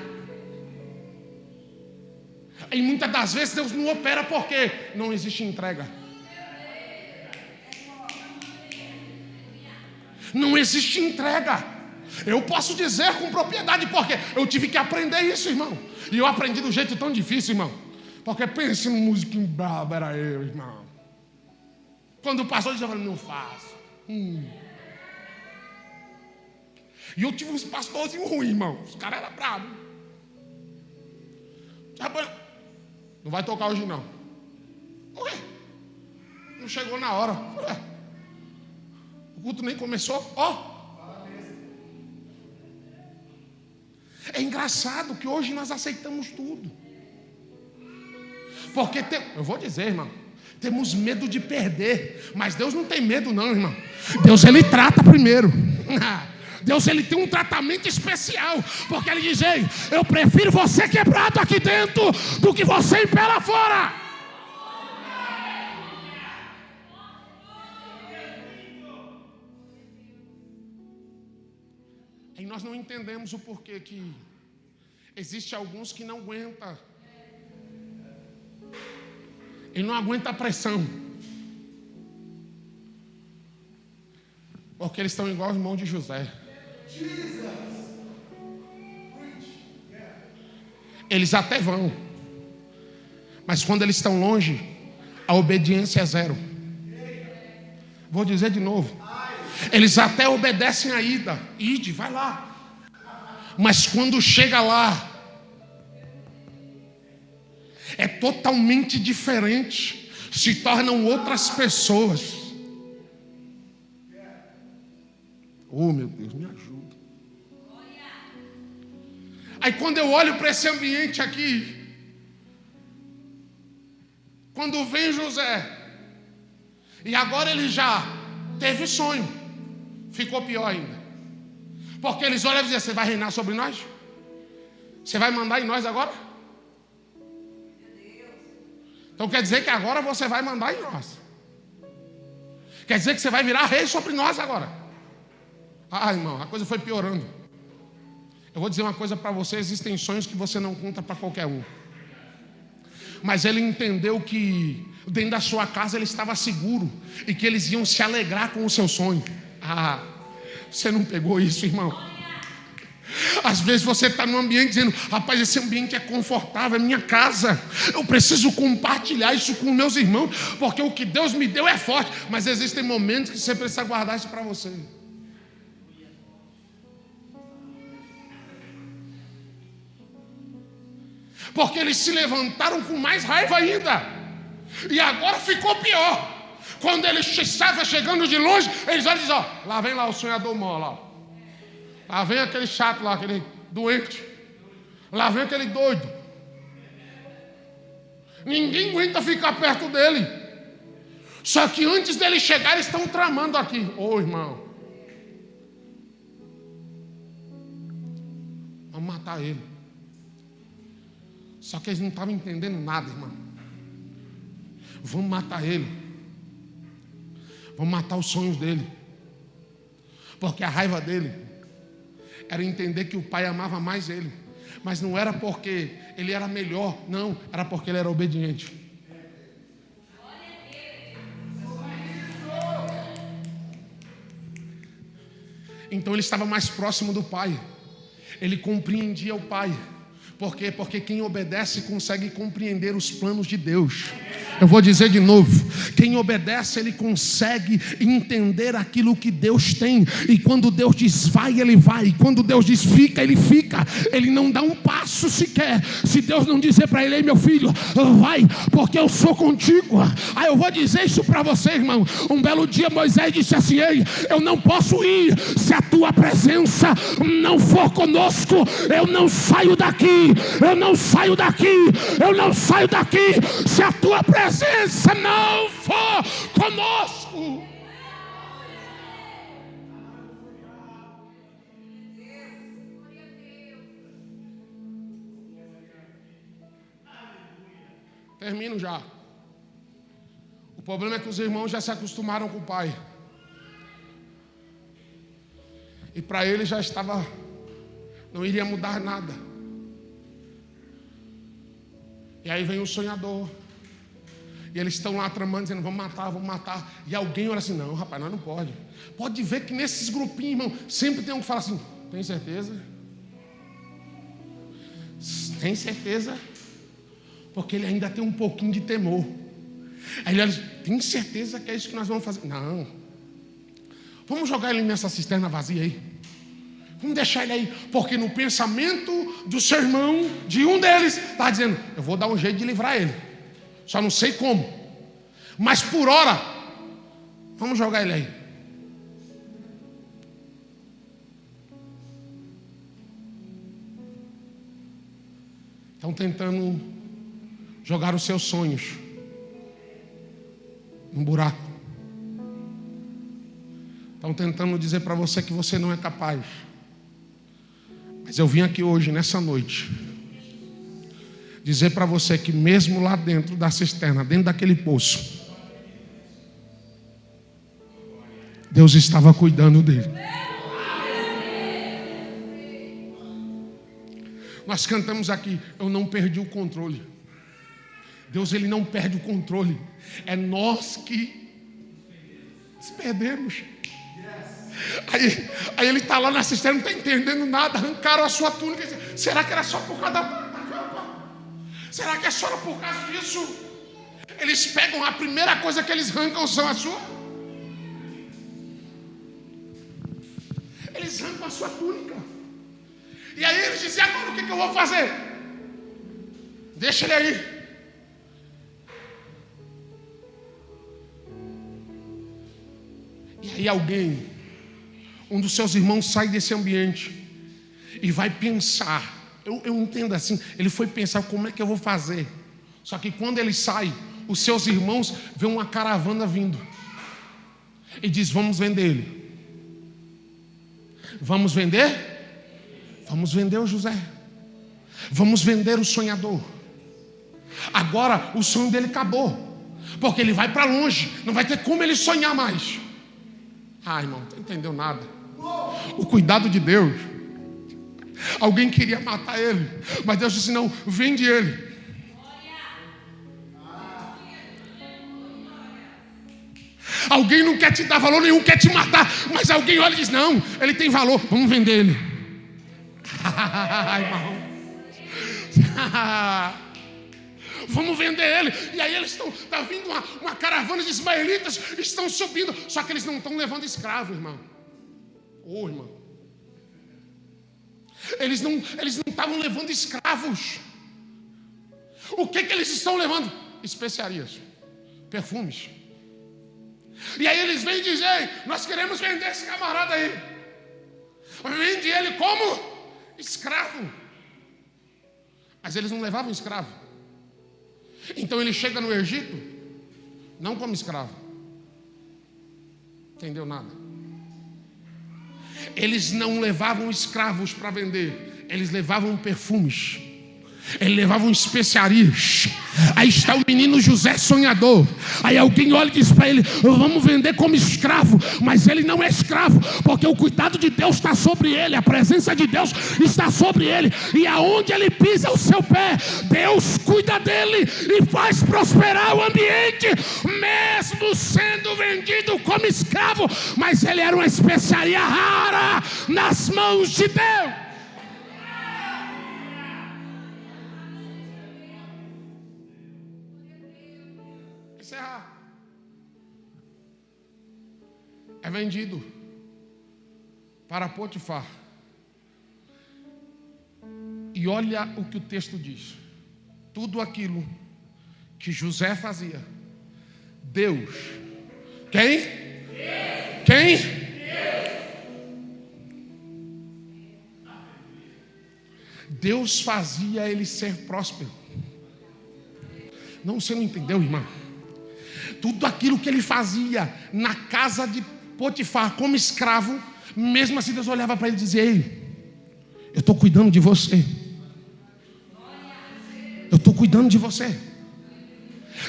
E muitas das vezes Deus não opera porque não existe entrega. Não existe entrega. Eu posso dizer com propriedade, porque eu tive que aprender isso, irmão. E eu aprendi do jeito tão difícil, irmão. Porque pense num musiquinho brabo, era eu, irmão. Quando o pastor dizia, eu falei: não faço. E eu tive uns pastorzinhos ruins, irmão. Os caras eram bravos. Não vai tocar hoje não. Por quê? Não chegou na hora. O culto nem começou. É engraçado que hoje nós aceitamos tudo. Porque eu vou dizer, irmão, temos medo de perder. Mas Deus não tem medo não, irmão. Deus, ele trata primeiro. Deus, ele tem um tratamento especial, porque ele diz: ei, eu prefiro você quebrado aqui dentro do que você em pé lá fora. E nós não entendemos o porquê que existe alguns que não aguentam. Ele não aguenta a pressão. Porque eles estão igual o irmão de José. Eles até vão, mas quando eles estão longe, a obediência é zero. Vou dizer de novo: eles até obedecem a ida. Ide, vai lá. Mas quando chega lá, é totalmente diferente. Se tornam outras pessoas. Meu Deus, me ajuda. Aí quando eu olho para esse ambiente aqui, quando vem José, e agora ele já teve sonho, ficou pior ainda. Porque eles olham e dizem: você vai reinar sobre nós? Você vai mandar em nós agora? Então quer dizer que agora você vai mandar em nós. Quer dizer que você vai virar rei sobre nós agora. Irmão, a coisa foi piorando. Eu vou dizer uma coisa para você: existem sonhos que você não conta para qualquer um. Mas ele entendeu que dentro da sua casa ele estava seguro e que eles iam se alegrar com o seu sonho. Você não pegou isso, irmão? Às vezes você está num ambiente dizendo: rapaz, esse ambiente é confortável, é minha casa, eu preciso compartilhar isso com meus irmãos, porque o que Deus me deu é forte. Mas existem momentos que você precisa guardar isso para você. Porque eles se levantaram com mais raiva ainda. E agora ficou pior. Quando ele estava chegando de longe, eles olham e dizem: ó, lá vem lá o sonhador mó lá. Lá vem aquele chato lá, aquele doente. Lá vem aquele doido. Ninguém aguenta ficar perto dele. Só que antes dele chegar, eles estão tramando aqui. Ô, irmão, vamos matar ele. Só que eles não estavam entendendo nada, irmão. Vamos matar ele. Vamos matar os sonhos dele. Porque a raiva dele era entender que o pai amava mais ele. Mas não era porque ele era melhor, não. Era porque ele era obediente. Então ele estava mais próximo do pai. Ele compreendia o pai. Por quê? Porque quem obedece consegue compreender os planos de Deus. Eu vou dizer de novo: quem obedece, ele consegue entender aquilo que Deus tem. E quando Deus diz vai, ele vai. E quando Deus diz fica, ele fica. Ele não dá um passo sequer se Deus não dizer para ele: ei, meu filho, vai, porque eu sou contigo. Aí eu vou dizer isso para você, irmão. Um belo dia Moisés disse assim: ei, eu não posso ir se a tua presença não for conosco. Eu não saio daqui. Eu não saio daqui. Eu não saio daqui se a tua presença não for conosco. Termino já. O problema é que os irmãos já se acostumaram com o pai. E para ele já estava, não iria mudar nada. E aí vem o sonhador. E eles estão lá tramando, dizendo: vamos matar, vamos matar. E alguém olha assim: não, rapaz, nós não pode. Pode ver que nesses grupinhos, irmão, sempre tem um que fala assim: tem certeza? Tem certeza? Porque ele ainda tem um pouquinho de temor. Aí ele olha: tem certeza que é isso que nós vamos fazer? Não. Vamos jogar ele nessa cisterna vazia aí. Vamos deixar ele aí. Porque no pensamento do seu irmão, de um deles, está dizendo: eu vou dar um jeito de livrar ele. Só não sei como. Mas por hora, vamos jogar ele aí. Estão tentando jogar os seus sonhos num buraco. Estão tentando dizer para você que você não é capaz. Mas eu vim aqui hoje, nessa noite, dizer para você que mesmo lá dentro da cisterna, dentro daquele poço, Deus estava cuidando dele. Nós cantamos aqui: eu não perdi o controle. Deus, ele não perde o controle. É nós que perdemos. Aí ele está lá na cisterna, não está entendendo nada. Arrancaram a sua túnica. Será que era só por causa da capa? Será que é só por causa disso? Eles pegam, a primeira coisa que eles arrancam são a sua. Eles arrancam a sua túnica. E aí eles dizem: agora o que eu vou fazer? Deixa ele aí. E aí alguém, um dos seus irmãos, sai desse ambiente e vai pensar. Eu entendo assim, ele foi pensar: como é que eu vou fazer? Só que quando ele sai, os seus irmãos veem uma caravana vindo e diz: vamos vender ele. Vamos vender? Vamos vender o José. Vamos vender o sonhador. Agora o sonho dele acabou, porque ele vai para longe, não vai ter como ele sonhar mais. Irmão, não entendeu nada. O cuidado de Deus. Alguém queria matar ele, mas Deus disse: não, vende ele. Alguém não quer te dar valor nenhum, quer te matar, mas alguém olha e diz: não, ele tem valor, vamos vender ele. Irmão. Vamos vender ele. E aí eles está vindo uma caravana de ismaelitas, estão subindo, só que eles não estão levando escravo, irmão. Irmão. Eles não estavam levando escravos. O que eles estão levando? Especiarias, perfumes. E aí eles vêm dizer: nós queremos vender esse camarada aí. Vende ele como escravo. Mas eles não levavam escravo. Então ele chega no Egito, não como escravo. Entendeu nada? Eles não levavam escravos para vender, eles levavam perfumes. Eles levavam especiarias. Aí está o menino José sonhador. Aí alguém olha e diz para ele: vamos vender como escravo. Mas ele não é escravo, porque o cuidado de Deus está sobre ele, a presença de Deus está sobre ele. E aonde ele pisa o seu pé, Deus cuida dele e faz prosperar o ambiente, mesmo sendo vendido como escravo. Mas ele era uma especiaria rara nas mãos de Deus. É vendido para Potifar. E olha o que o texto diz: tudo aquilo que José fazia, Deus. Quem? Deus. Quem? Deus fazia ele ser próspero. Não, você não entendeu, irmão? Tudo aquilo que ele fazia na casa de Potifar como escravo, mesmo assim Deus olhava para ele e dizia: ei, eu estou cuidando de você. Eu estou cuidando de você.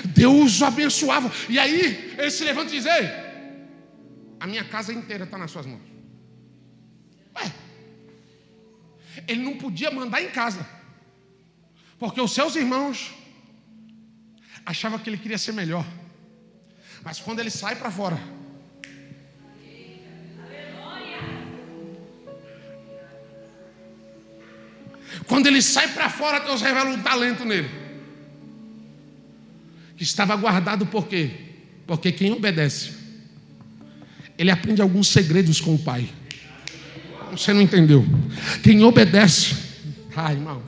Deus o abençoava. E aí ele se levanta e diz: ei, a minha casa inteira está nas suas mãos. Ele não podia mandar em casa, porque os seus irmãos achavam que ele queria ser melhor. Mas quando ele sai para fora, quando ele sai para fora, Deus revela um talento nele, que estava guardado. Por quê? Porque quem obedece, ele aprende alguns segredos com o pai. Você não entendeu? Quem obedece, irmão,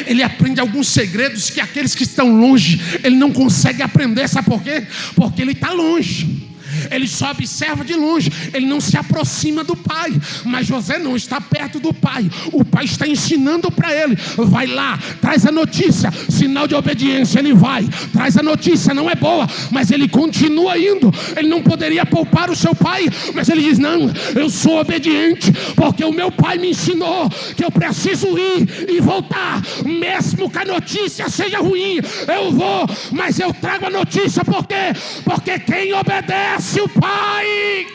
ele aprende alguns segredos que aqueles que estão longe, ele não consegue aprender. Sabe por quê? Porque ele está longe. Ele só observa de longe, ele não se aproxima do pai. Mas José não está perto do pai. O pai está ensinando para ele: vai lá, traz a notícia. Sinal de obediência, ele vai, traz a notícia. Não é boa, mas ele continua indo. Ele não poderia poupar o seu pai, mas ele diz: não, eu sou obediente, porque o meu pai me ensinou que eu preciso ir e voltar. Mesmo que a notícia seja ruim, eu vou, mas eu trago a notícia. Por quê? Porque quem obedece o pai,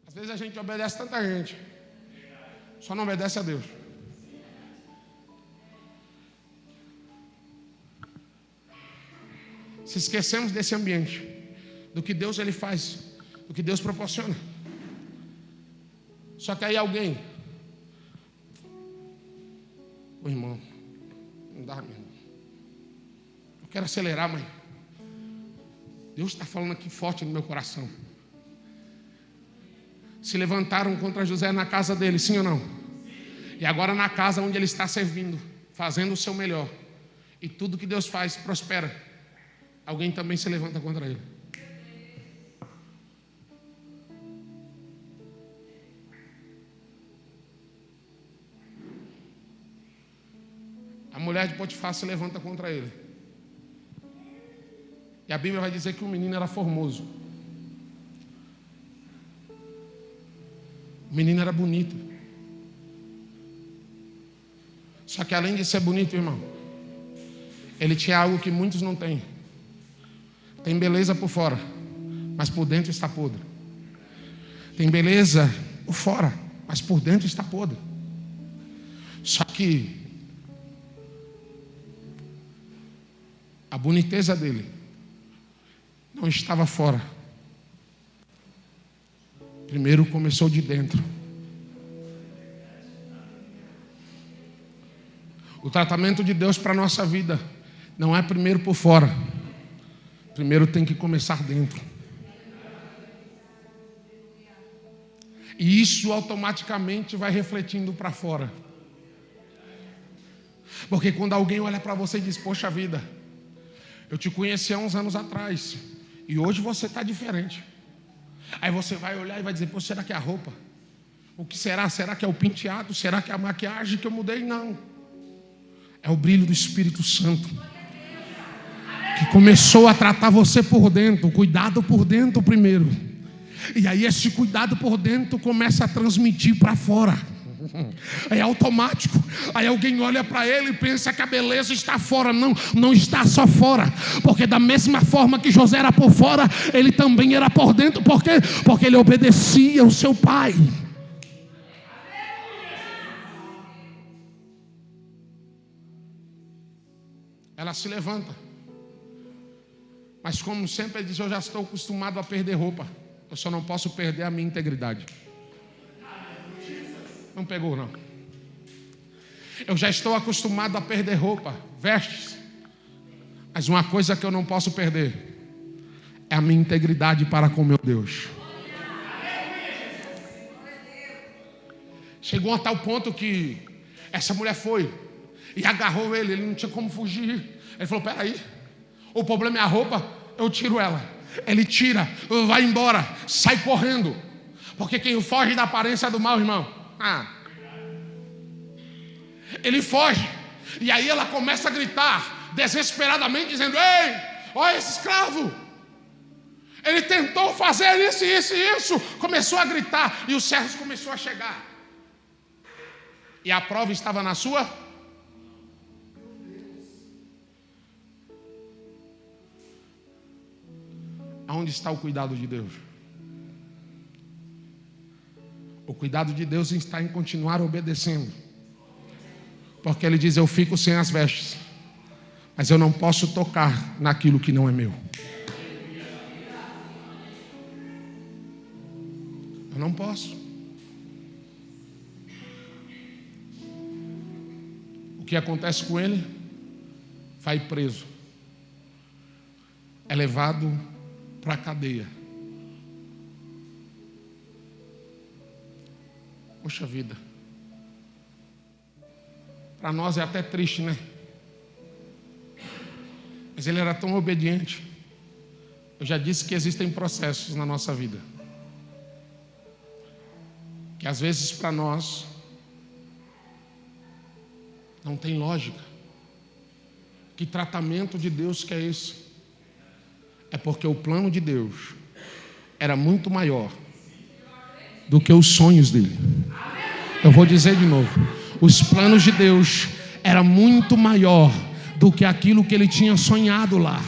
às vezes a gente obedece tanta gente, só não obedece a Deus. Se esquecemos desse ambiente, do que Deus ele faz, do que Deus proporciona. Só que aí alguém: ô irmão, não dá, meu irmão. Eu quero acelerar, mas Deus está falando aqui forte no meu coração. Se levantaram contra José na casa dele, sim ou não? E agora na casa onde ele está servindo, fazendo o seu melhor, e tudo que Deus faz prospera, alguém também se levanta contra ele. A mulher de Potifar se levanta contra ele. E a Bíblia vai dizer que o menino era formoso. O menino era bonito. Só que além de ser bonito, irmão, ele tinha algo que muitos não têm. Tem beleza por fora, mas por dentro está podre. Tem beleza por fora, mas por dentro está podre. Só que a boniteza dele não estava fora. Primeiro começou de dentro. O tratamento de Deus para a nossa vida não é primeiro por fora. Primeiro tem que começar dentro. E isso automaticamente vai refletindo para fora. Porque quando alguém olha para você e diz: poxa vida, eu te conheci há uns anos atrás e hoje você está diferente. Aí você vai olhar e vai dizer: pô, será que é a roupa? O que será? Será que é o penteado? Será que é a maquiagem que eu mudei? Não. É o brilho do Espírito Santo que começou a tratar você por dentro. Cuidado por dentro primeiro. E aí esse cuidado por dentro começa a transmitir para fora. É automático. Aí alguém olha para ele e pensa que a beleza está fora. Não, não está só fora. Porque da mesma forma que José era por fora, ele também era por dentro. Por quê? Porque ele obedecia ao seu pai. Ela se levanta. Mas como sempre ele diz: eu já estou acostumado a perder roupa. Eu só não posso perder a minha integridade. Não pegou, não. Eu já estou acostumado a perder roupa, vestes. Mas uma coisa que eu não posso perder é a minha integridade para com meu Deus. Chegou a tal ponto que essa mulher foi e agarrou ele não tinha como fugir. Ele falou: peraí, o problema é a roupa, eu tiro ela. Ele tira, vai embora, sai correndo. Porque quem foge da aparência do mal, irmão, ele foge. E aí ela começa a gritar desesperadamente, dizendo: ei, olha esse escravo, ele tentou fazer isso, isso e isso. Começou a gritar e os servos começaram a chegar. E a prova estava na sua. Aonde está o cuidado de Deus? O cuidado de Deus está em continuar obedecendo. Porque ele diz: eu fico sem as vestes, mas eu não posso tocar naquilo que não é meu. Eu não posso. O que acontece com ele? Vai preso. É levado para a cadeia. Poxa vida. Para nós é até triste, né? Mas ele era tão obediente. Eu já disse que existem processos na nossa vida que às vezes para nós não tem lógica. Que tratamento de Deus que é esse? É porque o plano de Deus era muito maior do que os sonhos dele. Eu vou dizer de novo: os planos de Deus eram muito maior do que aquilo que ele tinha sonhado lá.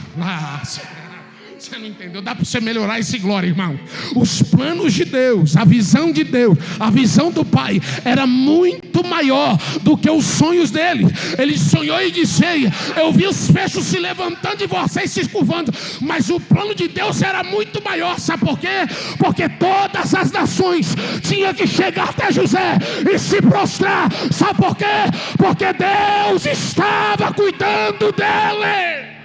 Você não entendeu? Dá para você melhorar esse glória, irmão. Os planos de Deus, a visão de Deus, a visão do Pai era muito maior do que os sonhos dele. Ele sonhou e disse: eu vi os fechos se levantando e vocês se curvando. Mas o plano de Deus era muito maior. Sabe por quê? Porque todas as nações tinham que chegar até José e se prostrar. Sabe por quê? Porque Deus estava cuidando dele.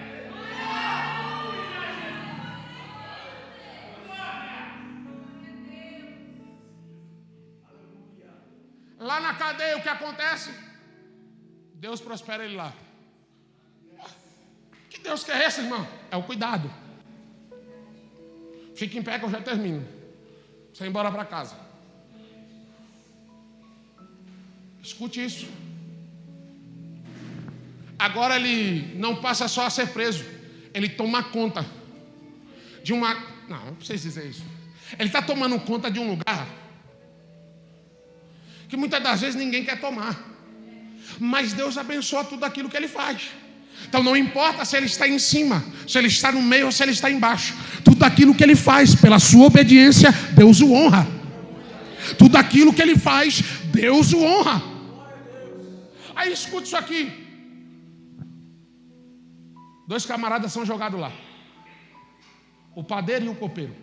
Lá na cadeia, o que acontece? Deus prospera ele lá. Que Deus que é esse, irmão? É o cuidado. Fique em pé que eu já termino. Você ir embora para casa. Escute isso. Agora ele não passa só a ser preso. Ele toma conta de uma... Não precisa dizer isso. Ele está tomando conta de um lugar que muitas das vezes ninguém quer tomar. Mas Deus abençoa tudo aquilo que ele faz. Então não importa se ele está em cima, se ele está no meio ou se ele está embaixo. Tudo aquilo que ele faz, pela sua obediência, Deus o honra. Tudo aquilo que ele faz, Deus o honra. Aí escuta isso aqui. 2 camaradas são jogados lá. O padeiro e o copeiro.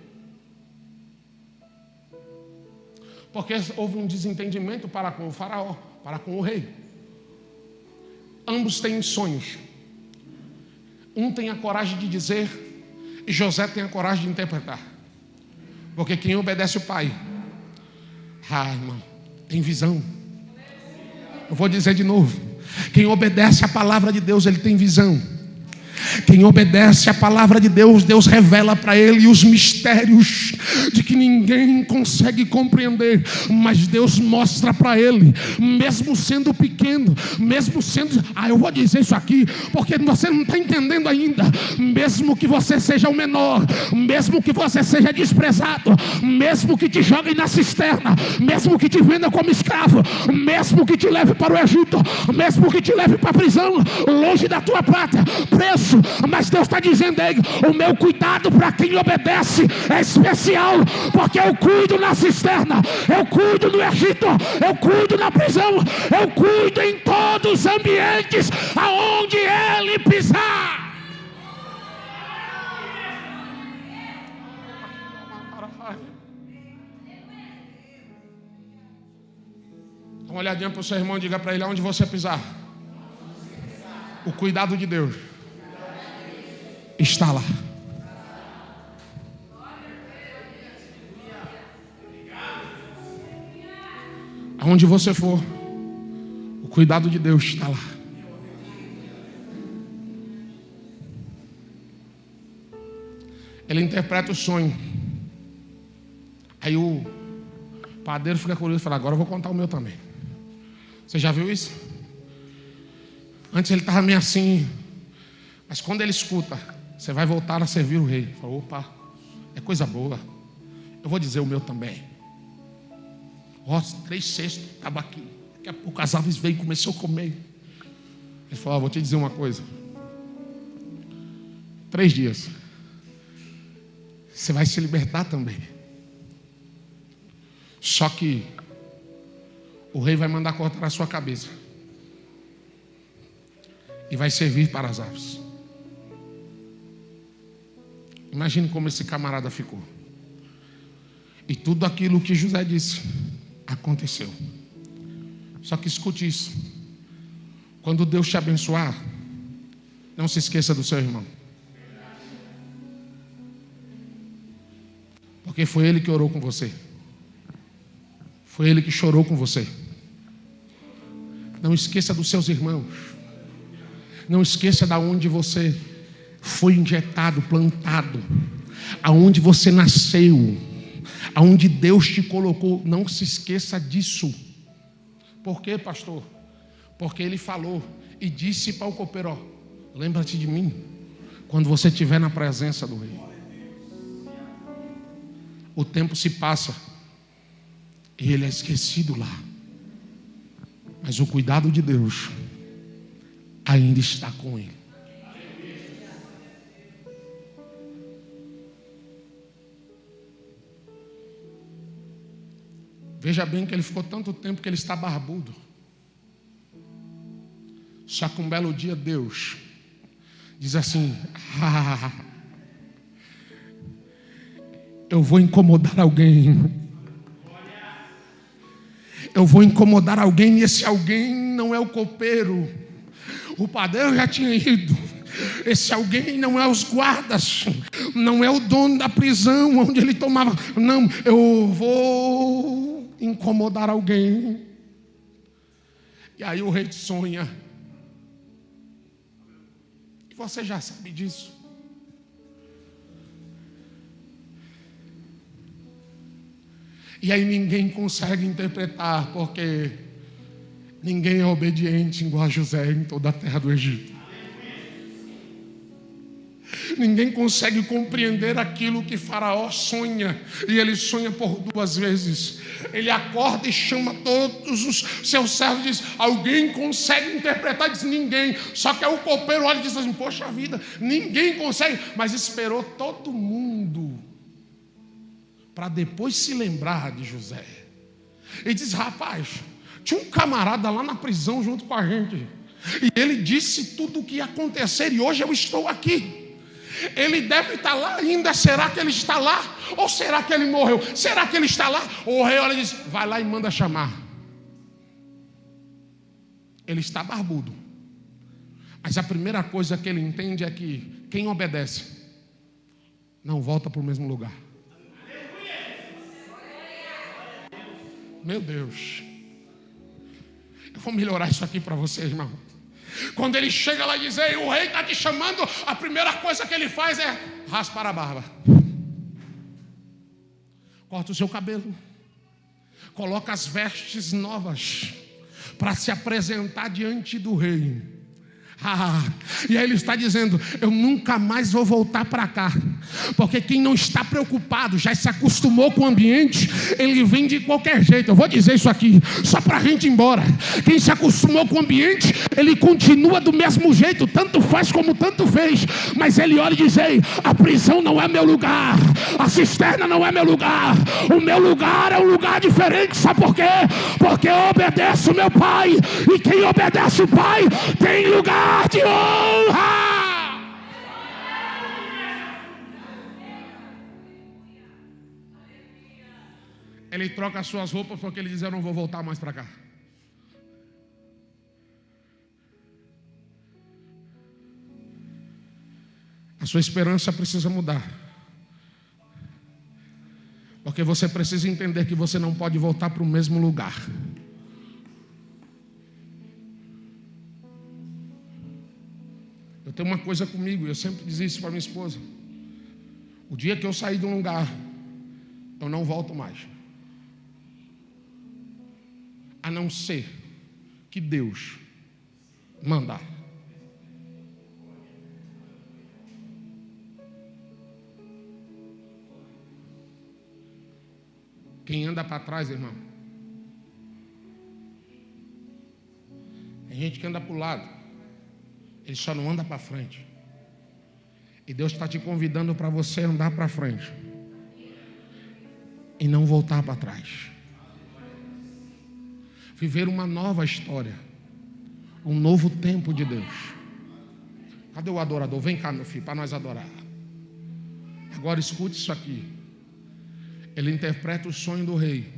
Porque houve um desentendimento para com o faraó, para com o rei. Ambos têm sonhos. Um tem a coragem de dizer e José tem a coragem de interpretar. Porque quem obedece o pai, irmão, tem visão. Eu vou dizer de novo. Quem obedece a palavra de Deus, ele tem visão. Quem obedece a palavra de Deus, Deus revela para ele os mistérios de que ninguém consegue compreender, mas Deus mostra para ele, mesmo sendo pequeno, mesmo sendo, eu vou dizer isso aqui, porque você não está entendendo ainda, mesmo que você seja o menor, mesmo que você seja desprezado, mesmo que te joguem na cisterna, mesmo que te venda como escravo, mesmo que te leve para o Egito, mesmo que te leve para a prisão, longe da tua pátria, preso, mas Deus está dizendo aí, o meu cuidado para quem obedece é especial, porque eu cuido na cisterna, eu cuido no Egito, eu cuido na prisão, eu cuido em todos os ambientes aonde ele pisar. Dá uma olhadinha para o seu irmão e diga para ele: aonde você pisar, o cuidado de Deus está lá. Aonde você for, o cuidado de Deus está lá. Ele interpreta o sonho. Aí o padeiro fica curioso e fala: agora eu vou contar o meu também. Você já viu isso? Antes ele estava meio assim, mas quando ele escuta: você vai voltar a servir o rei. Ele fala: opa, é coisa boa. Eu vou dizer o meu também. 3 cestos, estava aqui. Daqui a pouco as aves veio e começou a comer. Ele falou: vou te dizer uma coisa. 3 dias. Você vai se libertar também. Só que o rei vai mandar cortar a sua cabeça. E vai servir para as aves. Imagine como esse camarada ficou. E tudo aquilo que José disse aconteceu. Só que escute isso. Quando Deus te abençoar, não se esqueça do seu irmão. Porque foi ele que orou com você. Foi ele que chorou com você. Não esqueça dos seus irmãos. Não esqueça da onde você foi injetado, plantado, aonde você nasceu, aonde Deus te colocou. Não se esqueça disso. Por quê, pastor? Porque ele falou e disse para o copeiro: lembra-te de mim quando você estiver na presença do rei. O tempo se passa e ele é esquecido lá, mas o cuidado de Deus ainda está com ele. Veja bem que ele ficou tanto tempo que ele está barbudo. Só que um belo dia Deus diz assim: eu vou incomodar alguém. Eu vou incomodar alguém, e esse alguém não é o copeiro. O padeiro já tinha ido. Esse alguém não é os guardas, não é o dono da prisão onde ele tomava. Não, eu vou incomodar alguém. E aí o rei sonha. E você já sabe disso. E aí ninguém consegue interpretar, porque ninguém é obediente igual a José em toda a terra do Egito. Ninguém consegue compreender aquilo que Faraó sonha. E ele sonha por 2 vezes. Ele acorda e chama todos os seus servos e diz: alguém consegue interpretar? Diz: ninguém. Só que aí o copeiro olha e diz assim: poxa vida, ninguém consegue. Mas esperou todo mundo para depois se lembrar de José. E diz: rapaz, Tinha um camarada lá na prisão junto com a gente. E ele disse tudo o que ia acontecer. E hoje eu estou aqui. Ele deve estar lá ainda. Será que ele está lá? Ou será que ele morreu? Será que ele está lá? O rei olha e diz: vai lá e manda chamar. Ele está barbudo. Mas a primeira coisa que ele entende é que quem obedece não volta para o mesmo lugar. Meu Deus. Eu vou melhorar isso aqui para você, irmão. Quando ele chega lá e diz: ei, o rei está te chamando, a primeira coisa que ele faz é raspar a barba. Corta o seu cabelo. Coloca as vestes novas para se apresentar diante do rei. E aí ele está dizendo: eu nunca mais vou voltar para cá. Porque quem não está preocupado, já se acostumou com o ambiente, ele vem de qualquer jeito. Eu vou dizer isso aqui, só para a gente ir embora. Quem se acostumou com o ambiente, ele continua do mesmo jeito, tanto faz como tanto fez. Mas ele olha e diz: ei, a prisão não é meu lugar, a cisterna não é meu lugar, o meu lugar é um lugar diferente. Sabe por quê? Porque eu obedeço meu pai, e quem obedece o pai tem lugar de honra. Ele troca as suas roupas porque ele diz: eu não vou voltar mais para cá. A sua esperança precisa mudar, porque você precisa entender que você não pode voltar para o mesmo lugar. Eu tenho uma coisa comigo, eu sempre dizia isso para minha esposa: o dia que eu sair de um lugar, eu não volto mais, a não ser que Deus mandar. Quem anda para trás, irmão, tem gente que anda para o lado, ele só não anda para frente. E Deus está te convidando para você andar para frente e não voltar para trás. Viver uma nova história, um novo tempo de Deus. Cadê o adorador? Vem cá, meu filho, para nós adorar. Agora escute isso aqui. Ele interpreta o sonho do rei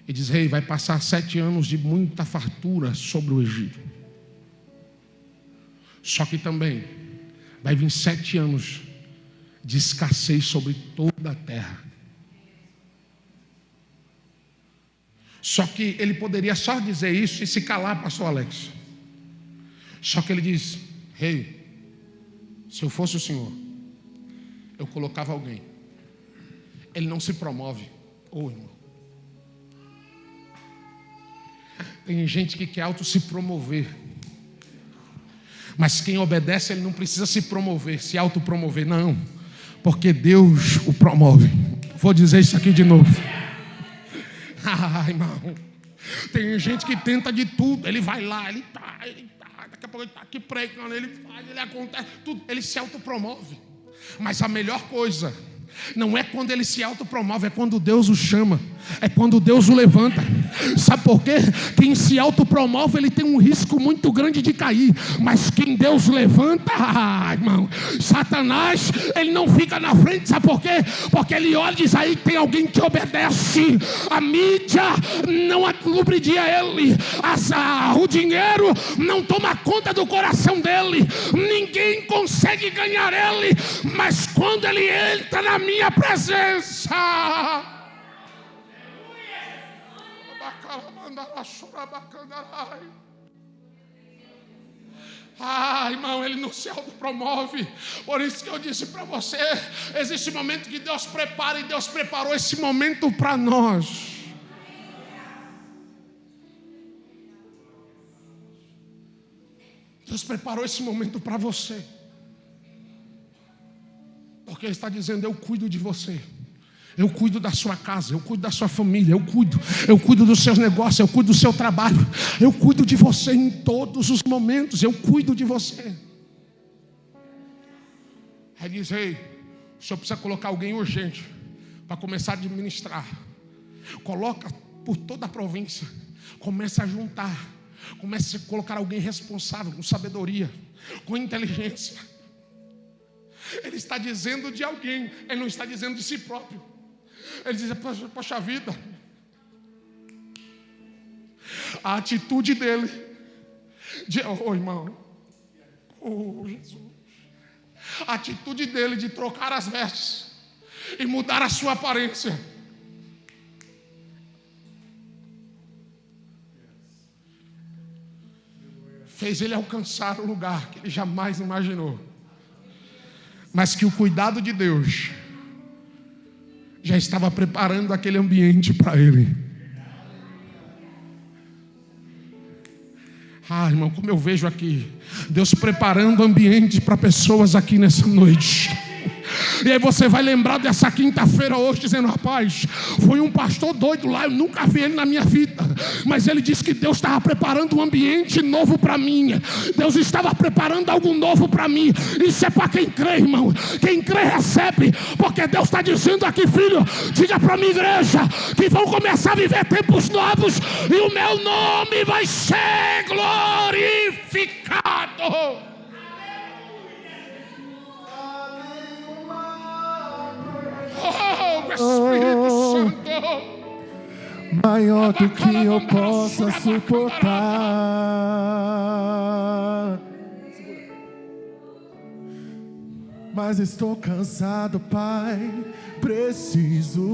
e diz: rei, vai passar 7 anos de muita fartura sobre o Egito. Só que também vai vir 7 anos de escassez sobre toda a terra. Só que ele poderia só dizer isso e se calar, pastor Alex. Só que ele diz: rei, se eu fosse o senhor, eu colocava alguém. Ele não se promove. Irmão, tem gente que quer auto se promover, mas quem obedece, ele não precisa se promover, se autopromover, não, porque Deus o promove. Vou dizer isso aqui de novo. Irmão, tem gente que tenta de tudo. Ele vai lá, ele tá, daqui a pouco ele está aqui pregando, ele faz, ele acontece, tudo, ele se autopromove. Mas a melhor coisa não é quando ele se autopromove, é quando Deus o chama, é quando Deus o levanta. Sabe por quê? Quem se autopromove, ele tem um risco muito grande de cair. Mas quem Deus levanta, irmão, Satanás, ele não fica na frente. Sabe por quê? Porque ele olha e diz: aí tem alguém que obedece. A mídia não lubridia ele, o dinheiro não toma conta do coração dele, ninguém consegue ganhar ele. Mas quando ele entra na minha presença, irmão, ele não se autopromove. Por isso que eu disse para você, existe um momento que Deus prepara, e Deus preparou esse momento para nós. Deus preparou esse momento para você, porque Ele está dizendo: eu cuido de você, eu cuido da sua casa, eu cuido da sua família, eu cuido dos seus negócios, eu cuido do seu trabalho, eu cuido de você em todos os momentos, eu cuido de você. Aí diz: ei, o senhor precisa colocar alguém urgente para começar a administrar. Coloca por toda a província. Comece a juntar. Comece a colocar alguém responsável, com sabedoria, com inteligência. Ele está dizendo de alguém, ele não está dizendo de si próprio. Ele diz: poxa vida, a atitude dele, irmão, Jesus, a atitude dele de trocar as vestes e mudar a sua aparência, fez ele alcançar o lugar que ele jamais imaginou, mas que o cuidado de Deus já estava preparando aquele ambiente para ele. Irmão, como eu vejo aqui Deus preparando ambiente para pessoas aqui nessa noite. E aí você vai lembrar dessa quinta-feira hoje, dizendo: rapaz, foi um pastor doido lá, eu nunca vi ele na minha vida, mas ele disse que Deus estava preparando um ambiente novo para mim. Deus estava preparando algo novo para mim. Isso é para quem crê, irmão. Quem crê recebe, porque Deus está dizendo aqui: filho, diga para a minha igreja que vão começar a viver tempos novos, e o meu nome vai ser glorificado. Oh, Espírito Santo, maior do que eu possa suportar, mas estou cansado, Pai, preciso